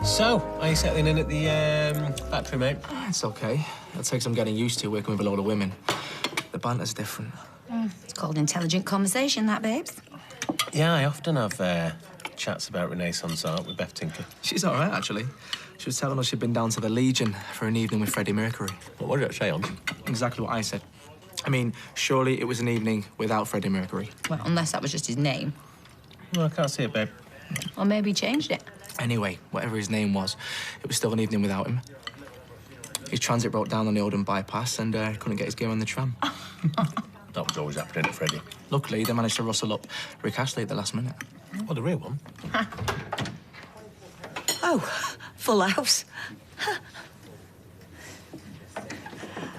So, are you settling in at the factory, mate? It's okay. It'll take some getting used to working with a load of women. The banter's different. It's called intelligent conversation, that, babes. Yeah, I often have chats about Renaissance art with Beth Tinker. She's all right, actually. She was telling us she'd been down to the Legion for an evening with Freddie Mercury. What did it say on? Exactly what I said. I mean, surely it was an evening without Freddie Mercury. Well, unless that was just his name. No, I can't see it, babe. Or maybe he changed it. Anyway, whatever his name was, it was still an evening without him. His transit broke down on the Oldham bypass and couldn't get his gear on the tram. That was always happening at Freddie. Luckily, they managed to rustle up Rick Astley at the last minute. Oh, the real one? Oh, full house.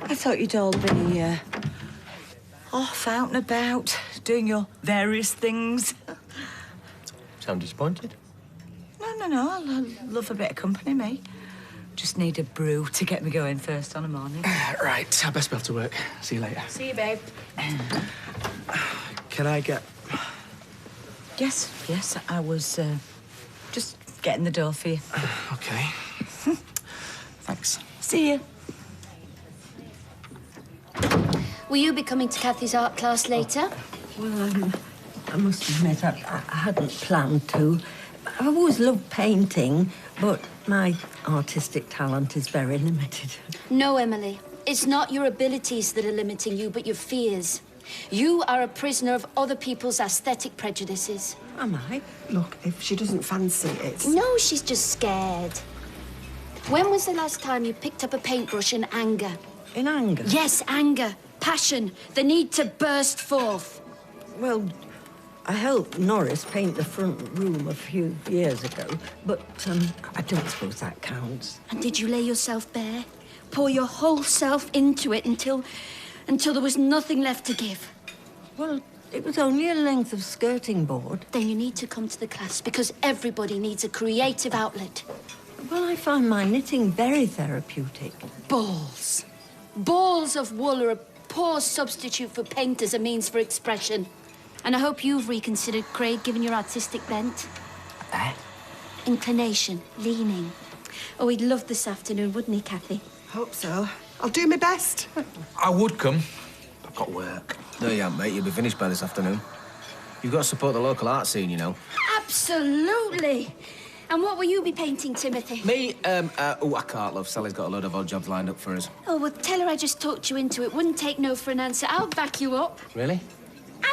I thought you'd all be off, out and about, doing your various things. Sound disappointed? No. I love a bit of company, me. Just need a brew to get me going first on a morning. Right, I best be off to work. See you later. See you, babe. Can I get... Yes, I was just getting the door for you. OK. Thanks. See you. Will you be coming to Kathy's art class later? Well, I must admit, I hadn't planned to. I've always loved painting, but my artistic talent is very limited. No, Emily. It's not your abilities that are limiting you, but your fears. You are a prisoner of other people's aesthetic prejudices. Am I? Look, if she doesn't fancy it... No, she's just scared. When was the last time you picked up a paintbrush in anger? In anger? Yes, anger. Passion. The need to burst forth. Well, I helped Norris paint the front room a few years ago, but I don't suppose that counts. And did you lay yourself bare? Pour your whole self into it until there was nothing left to give? Well, it was only a length of skirting board. Then you need to come to the class, because everybody needs a creative outlet. Well, I find my knitting very therapeutic. Balls. Balls of wool are a poor substitute for paint as a means for expression. And I hope you've reconsidered, Craig, given your artistic bent. Inclination, leaning. Oh, he'd love this afternoon, wouldn't he, Kathy? Hope so. I'll do my best. I would come. I've got work. No, you haven't, mate. You'll be finished by this afternoon. You've got to support the local art scene, you know. Absolutely. And what will you be painting, Timothy? Me? Oh, I can't, love. Sally's got a load of odd jobs lined up for us. Oh, well, tell her I just talked you into it. Wouldn't take no for an answer. I'll back you up. Really?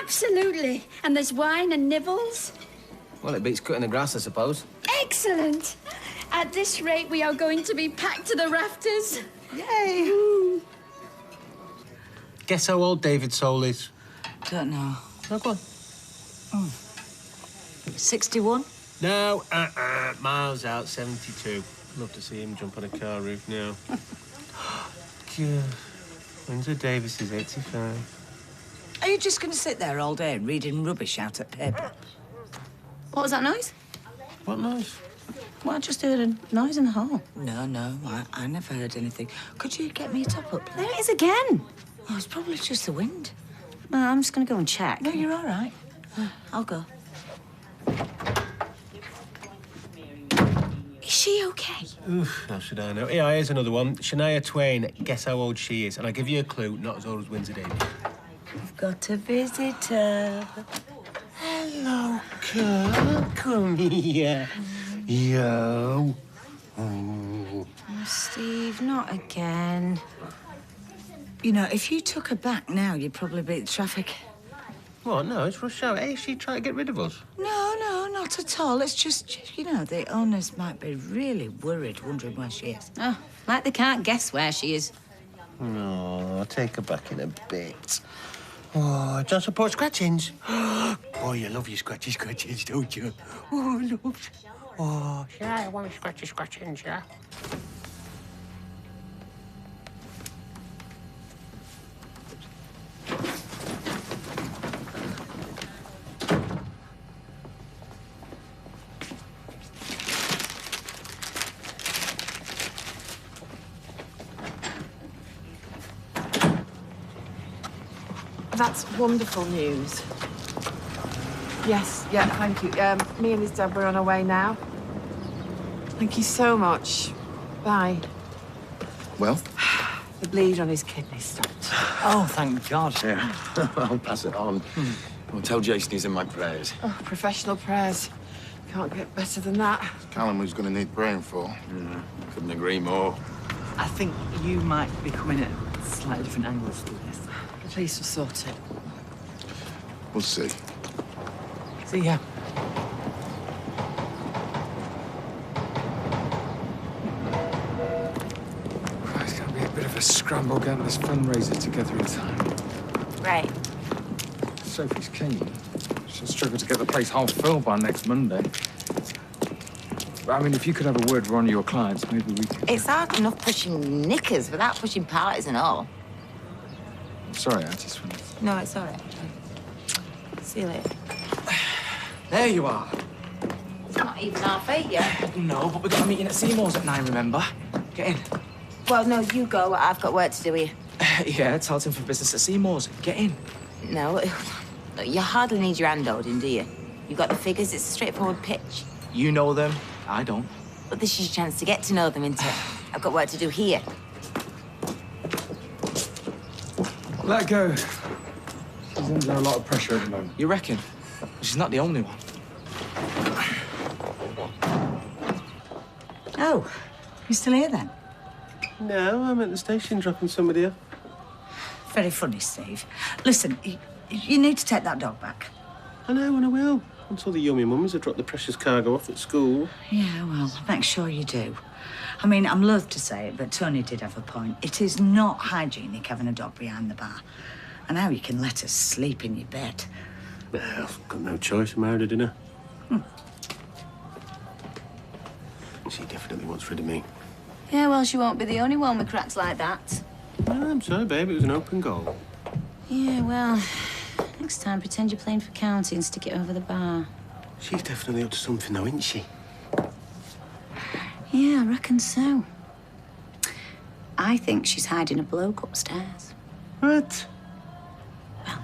Absolutely. And there's wine and nibbles. Well, it beats cutting the grass, I suppose. Excellent. At this rate, we are going to be packed to the rafters. Yay! Ooh. Guess how old David Soul is? Don't know. Oh, go on. 61? No, miles out, 72. Love to see him jump on a car roof now. God. Windsor Davis is 85. Are you just going to sit there all day reading rubbish out at paper? What was that noise? What noise? Well, I just heard a noise in the hall. No, I never heard anything. Could you get me a top up, please? There it is again. Oh, it's probably just the wind. Well, I'm just going to go and check. No, you're all right. I'll go. Is she okay? Oof, how should I know? Yeah, here's another one. Shania Twain, guess how old she is. And I give you a clue, not as old as Windsor Davis. I've got a visitor. Hello, Kurt. Come here. Yo. Oh, Steve, not again. You know, if you took her back now, you'd probably beat the traffic. What? No, it's rush hour. Hey, is she trying to get rid of us? No, not at all. It's just, you know, the owners might be really worried, wondering where she is. Oh, like they can't guess where she is. No, I'll take her back in a bit. Oh, don't support scratchings. Oh, you love your scratchies, don't you? Oh, love. Oh, yeah, I want scratchings, yeah. That's wonderful news. Yes, yeah, thank you. Me and his dad, we're on our way now. Thank you so much. Bye. Well? The bleed on his kidney stopped. Oh, thank God. Yeah. I'll pass it on. Well, tell Jason he's in my prayers. Oh, professional prayers. Can't get better than that. Callum was going to need praying for. Couldn't agree more. I think you might be coming at slightly different angles to this. The police will sort it. We'll see. See ya. It's going to be a bit of a scramble getting this fundraiser together in time. Right. Sophie's keen. She'll struggle to get the place half filled by next Monday. I mean, if you could have a word with one of your clients, maybe we could... It's hard enough pushing knickers without pushing parties and all. Sorry, I just wanted... No, it's all right. See you later. There you are. It's not even 8:30 yet. No, but we've got a meeting at Seymour's at 9, remember? Get in. Well, no, you go. I've got work to do here. Yeah, touting for business at Seymour's. Get in. No, look, you hardly need your hand holding, do you? You've got the figures. It's a straightforward pitch. You know them. I don't. But this is your chance to get to know them, isn't it? I've got work to do here. Let go. She's under a lot of pressure at the moment. You reckon? She's not the only one. Oh, you still here then? No, I'm at the station dropping somebody off. Very funny, Steve. Listen, you need to take that dog back. I know, and I will. Until the yummy mums have dropped the precious cargo off at school. Yeah, well, make sure you do. I mean, I'm loath to say it, but Tony did have a point. It is not hygienic having a dog behind the bar. And now you can let us sleep in your bed. Well, I've got no choice. I'm married to dinner. She definitely wants rid of me. Yeah, well, she won't be the only one with cracks like that. No, I'm sorry, babe. It was an open goal. Yeah, well, next time pretend you're playing for county and stick it over the bar. She's definitely up to something, though, isn't she? Yeah, I reckon so. I think she's hiding a bloke upstairs. What? Well,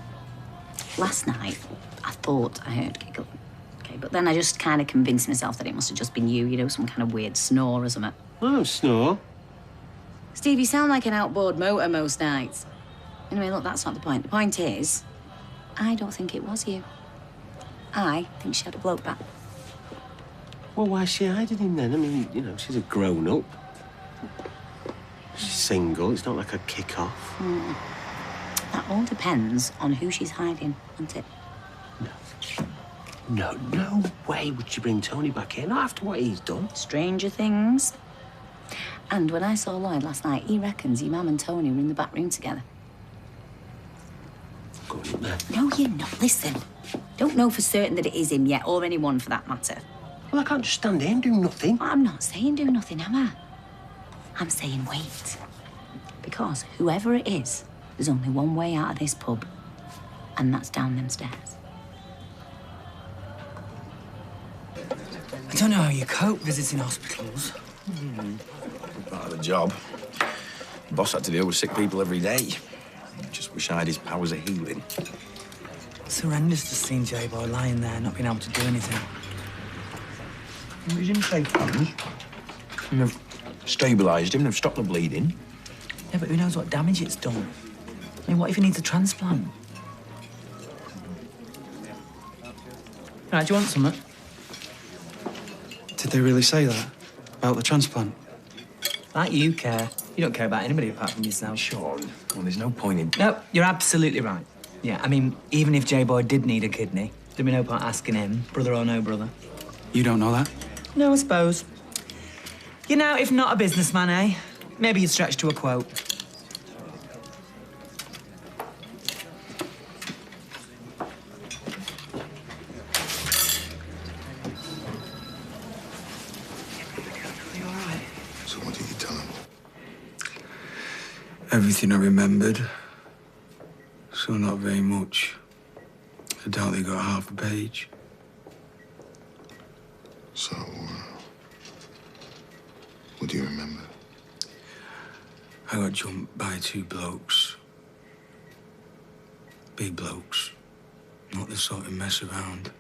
last night, I thought I heard giggling. Okay, but then I just kind of convinced myself that it must have just been you, you know, some kind of weird snore or something. I don't snore. Steve, you sound like an outboard motor most nights. Anyway, look, that's not the point. The point is, I don't think it was you. I think she had a bloke back. Well, why is she hiding him then? I mean, you know, she's a grown-up. She's single. It's not like a kick-off. That all depends on who she's hiding, doesn't it? No way would she bring Tony back here. Not after what he's done. Stranger things. And when I saw Lloyd last night, he reckons your mum and Tony were in the back room together. Going up there. No, you're not. Listen. Don't know for certain that it is him yet, or anyone for that matter. Well, I can't just stand here and do nothing. I'm not saying do nothing, am I? I'm saying wait. Because whoever it is, there's only one way out of this pub, and that's down them stairs. I don't know how you cope visiting hospitals. Part of the job. The boss had to deal with sick people every day. Just wish I had his powers of healing. It's horrendous just seeing J-Boy lying there, not being able to do anything. He's in safe hands. And they've stabilised him, they've stopped the bleeding. Yeah, but who knows what damage it's done? I mean, what if he needs a transplant? Right, do you want something? Did they really say that? About the transplant? Like you care. You don't care about anybody apart from yourself. Sean, well, there's no point in... No, you're absolutely right. Yeah, I mean, even if J-Boy did need a kidney, there'd be no point asking him, brother or no brother. You don't know that? No, I suppose. You know, if not a businessman, eh? Maybe you'd stretch to a quote. So what did you tell him? Everything I remembered. So not very much. I doubt they got half a page. So, what do you remember? I got jumped by 2 blokes. Big blokes. Not the sort of mess around.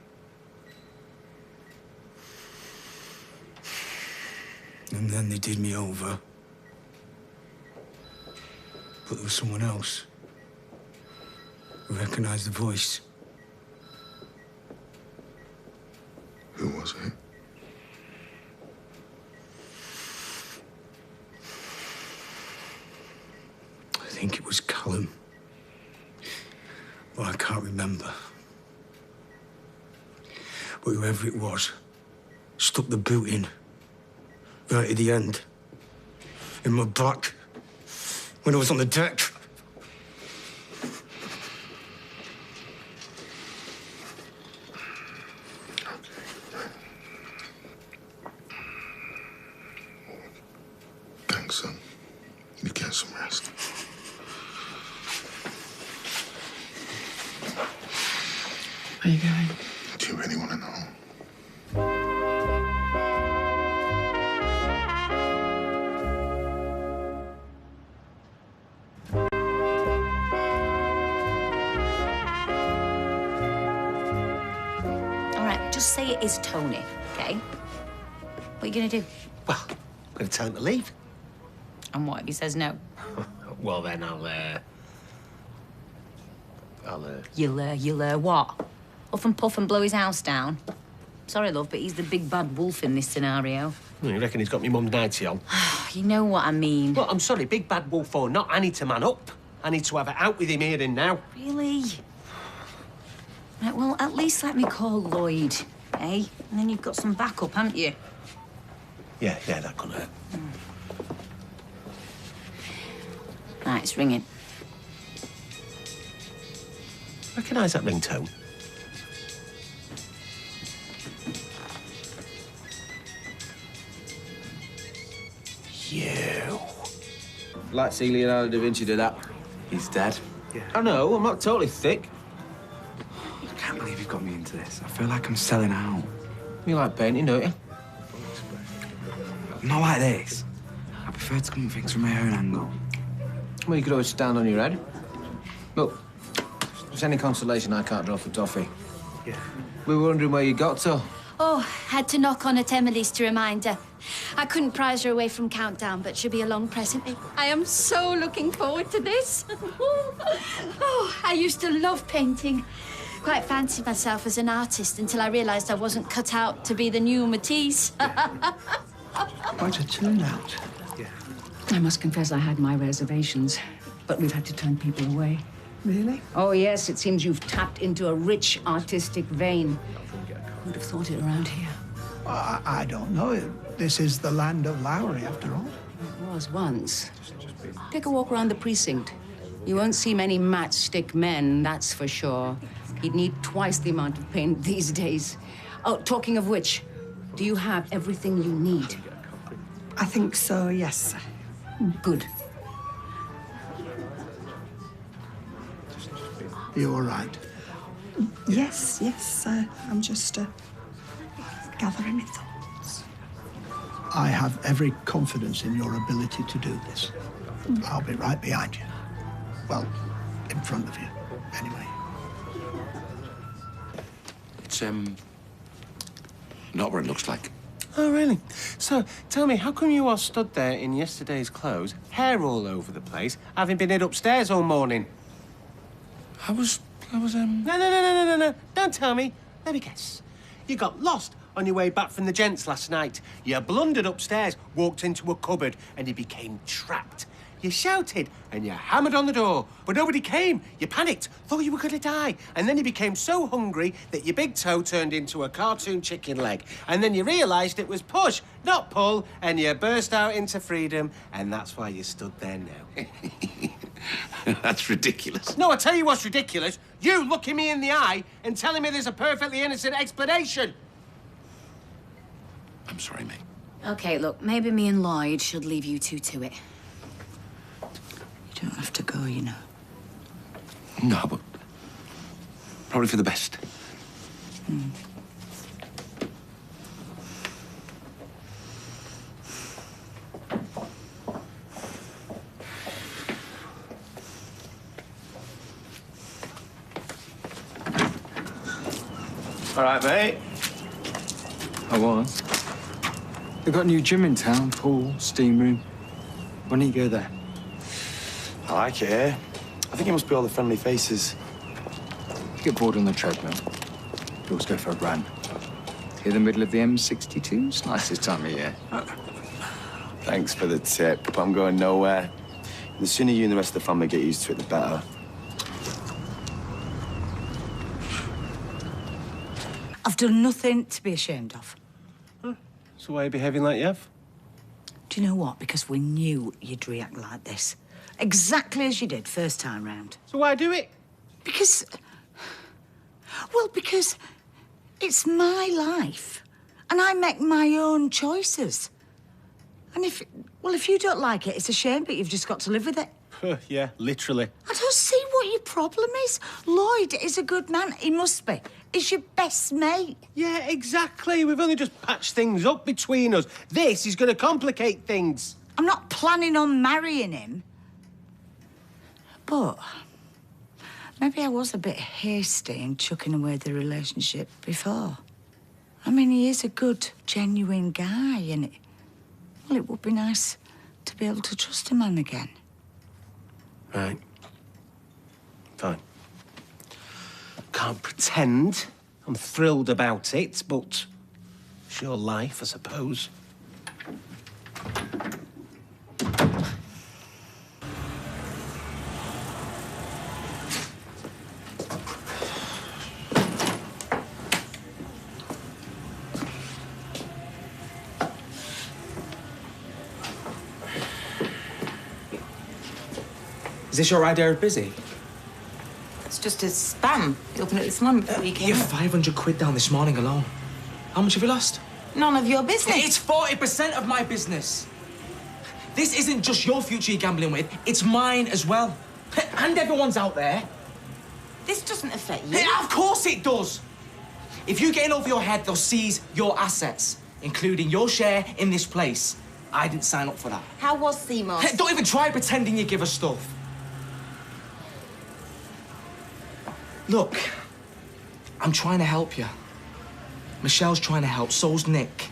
And then they did me over. But there was someone else who recognised the voice. Who was it? I think it was Callum. But I can't remember. But whoever it was stuck the boot in right at the end, in my back, when I was on the deck. Thanks, son. You get some rest. Where are you going? Do you really want to know? All right, just say it is Tony, okay? What are you gonna do? Well, I'm going to tell him to leave. And what if he says no? Well, then I'll You'll what? Huff and puff and blow his house down? Sorry, love, but he's the big bad wolf in this scenario. You reckon he's got me mum's nightie on? You know what I mean. Well, I'm sorry, big bad wolf or not, I need to man up. I need to have it out with him here and now. Really? Right, well, at least let me call Lloyd, eh? And then you've got some backup, haven't you? Yeah, that couldn't hurt. Right, it's ringing. Recognise that ringtone? You. Like seeing Leonardo da Vinci do that. He's dead. I know, I'm not totally thick. I can't believe you've got me into this. I feel like I'm selling out. You like painting, don't you? Not like this. I prefer to come at things from my own angle. Well, you could always stand on your head. Look, if there's any consolation, I can't draw for toffee. Yeah. We were wondering where you got to. Oh, had to knock on at Emily's to remind her. I couldn't prize her away from Countdown, but she'll be along presently. I am so looking forward to this. Oh, I used to love painting. Quite fancied myself as an artist until I realised I wasn't cut out to be the new Matisse. Quite a turnout. Yeah. I must confess I had my reservations, but we've had to turn people away. Really? Oh, yes, it seems you've tapped into a rich artistic vein. Who'd have thought it around here? I don't know. This is the land of Lowry, after all. It was once. Take a walk around the precinct. You won't see many matchstick men, that's for sure. You'd need twice the amount of paint these days. Oh, talking of which, do you have everything you need? I think so, yes. Good. You all right? Yes. I'm just gathering my thoughts. I have every confidence in your ability to do this. I'll be right behind you. Well, in front of you, anyway. It's, not what it looks like. Oh, really? So, tell me, how come you all stood there in yesterday's clothes, hair all over the place, having been hid upstairs all morning? I was, No. Don't tell me. Let me guess. You got lost on your way back from the gents last night. You blundered upstairs, walked into a cupboard, and you became trapped. You shouted and you hammered on the door, but nobody came. You panicked, thought you were going to die. And then you became so hungry that your big toe turned into a cartoon chicken leg. And then you realised it was push, not pull, and you burst out into freedom, and that's why you stood there now. That's ridiculous. No, I tell you what's ridiculous. You looking me in the eye and telling me there's a perfectly innocent explanation. I'm sorry, mate. Okay, look, maybe me and Lloyd should leave you two to it. You don't have to go, you know. No, but probably for the best. All right, mate. I was. They've got a new gym in town, pool, steam room. Why don't you go there? I like it here. I think it must be all the friendly faces. Get bored on the treadmill. You always go for a run. Here, the middle of the M62. It's nice this time of year. Thanks for the tip, but I'm going nowhere. The sooner you and the rest of the family get used to it, the better. I've done nothing to be ashamed of. So why are you behaving like you have? Do you know what? Because we knew you'd react like this. Exactly as you did first time round. So why do it? Because... Well, because it's my life. And I make my own choices. And if you don't like it, it's a shame, but you've just got to live with it. Yeah, literally. I don't see what your problem is. Lloyd is a good man. He must be. He's your best mate. Yeah, exactly. We've only just patched things up between us. This is going to complicate things. I'm not planning on marrying him. But maybe I was a bit hasty in chucking away the relationship before. I mean, he is a good, genuine guy, and it would be nice to be able to trust a man again. Right. Fine. Can't pretend I'm thrilled about it, but it's your life, I suppose. Is this your idea of busy? It's just a spam. You opened it this morning before you came. You're 500 quid down this morning alone. How much have you lost? None of your business. It's 40% of my business. This isn't just your future you're gambling with, it's mine as well. And everyone's out there. This doesn't affect you. Yeah, of course it does. If you get in over your head, they'll seize your assets, including your share in this place. I didn't sign up for that. How was Seymour? Don't even try pretending you give us stuff. Look, I'm trying to help you. Michelle's trying to help, so's Nick.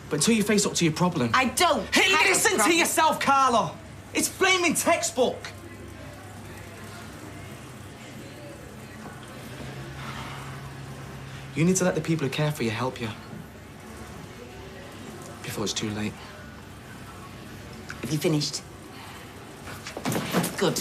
But until you face up to your problem... I don't Hey, listen to yourself, Carla! It's flaming textbook! You need to let the people who care for you help you. Before it's too late. Have you finished? Good.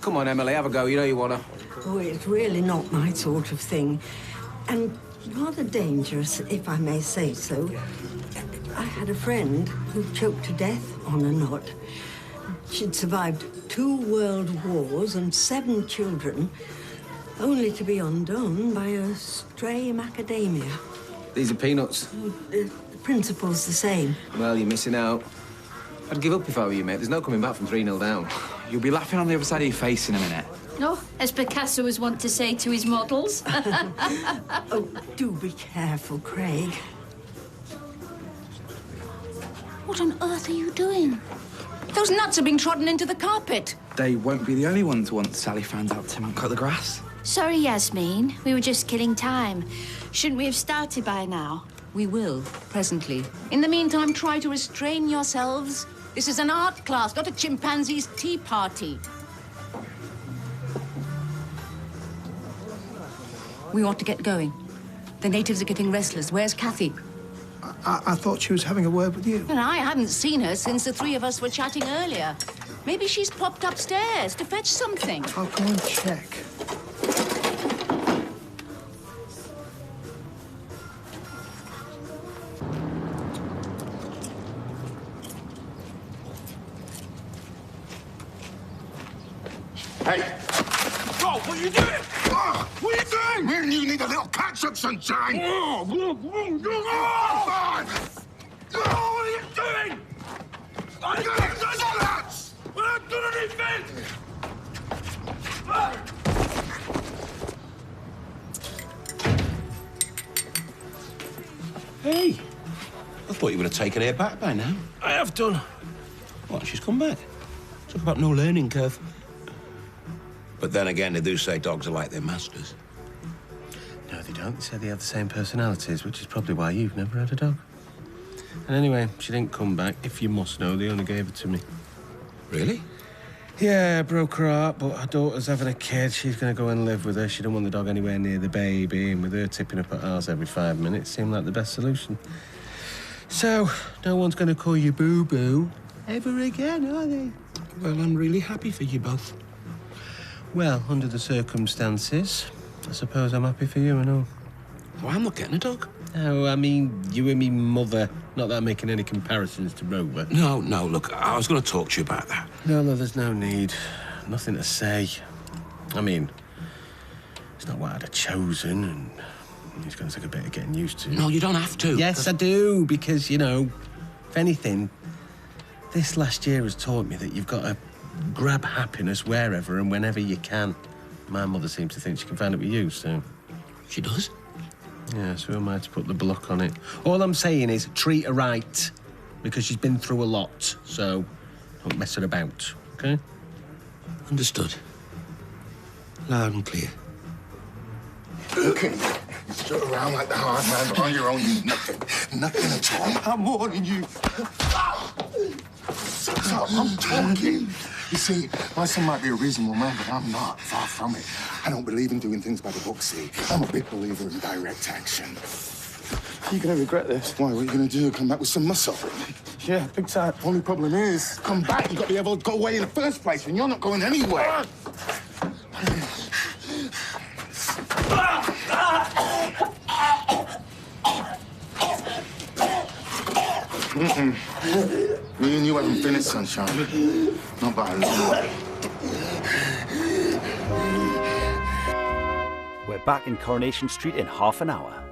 Come on, Emily, have a go. You know you wanna. Oh, it's really not my sort of thing. And rather dangerous, if I may say so. I had a friend who choked to death on a knot. She'd survived 2 world wars and 7 children, only to be undone by a stray macadamia. These are peanuts. The principle's the same. Well, you're missing out. I'd give up if I were you, mate. There's no coming back from 3-0 down. You'll be laughing on the other side of your face in a minute. No, as Picasso was wont to say to his models. Oh, do be careful, Craig. What on earth are you doing? Those nuts are being trodden into the carpet. They won't be the only ones once Sally finds out Tim won't cut the grass. Sorry, Yasmin. We were just killing time. Shouldn't we have started by now? We will, presently. In the meantime, try to restrain yourselves. This is an art class, not a chimpanzee's tea party. We ought to get going. The natives are getting restless. Where's Kathy? I thought she was having a word with you. And I hadn't seen her since the 3 of us were chatting earlier. Maybe she's popped upstairs to fetch something. I'll go and check. Hey! Oh, what are you doing? Oh, what are you doing? Me and you need a little catch-up, sunshine. Oh, what are you doing? I'm gonna do that! We're not doing anything! Hey, I thought you would have taken her back by now. I have done. What, she's come back? Talk about no learning curve. But then again, they do say dogs are like their masters. No, they don't. They say they have the same personalities, which is probably why you've never had a dog. And anyway, she didn't come back. If you must know, they only gave it to me. Really? Yeah, broke her heart, but her daughter's having a kid. She's going to go and live with her. She don't want the dog anywhere near the baby, and with her tipping up at ours every 5 minutes, seemed like the best solution. So, no one's going to call you boo-boo ever again, are they? Well, I'm really happy for you both. Well, under the circumstances, I suppose I'm happy for you and all. Well, I'm not getting a dog. No, I mean, you and me mother. Not that I'm making any comparisons to Rover. No, look, I was going to talk to you about that. No, there's no need. Nothing to say. I mean, it's not what I'd have chosen, and it's going to take a bit of getting used to. No, you don't have to. Yes, I do, because, you know, if anything, this last year has taught me that you've got to grab happiness wherever and whenever you can. My mother seems to think she can find it with you, so... She does? Yeah, so who am I to put the block on it? All I'm saying is treat her right, because she's been through a lot, so don't mess her about, OK? Understood. Loud and clear. Okay, you strut around like the hard man, but on your own, you nothing. Nothing at all. I'm warning you. Shut up, I'm talking. You see, my son might be a reasonable man, but I'm not. Far from it. I don't believe in doing things by the book, see? I'm a big believer in direct action. You're gonna regret this. Why? What are you gonna do? Come back with some muscle? Yeah, big time. Only problem is, come back, you got to be able to go away in the first place, and you're not going anywhere. Me and you haven't finished, sunshine. Not by a long way. We're back in Coronation Street in half an hour.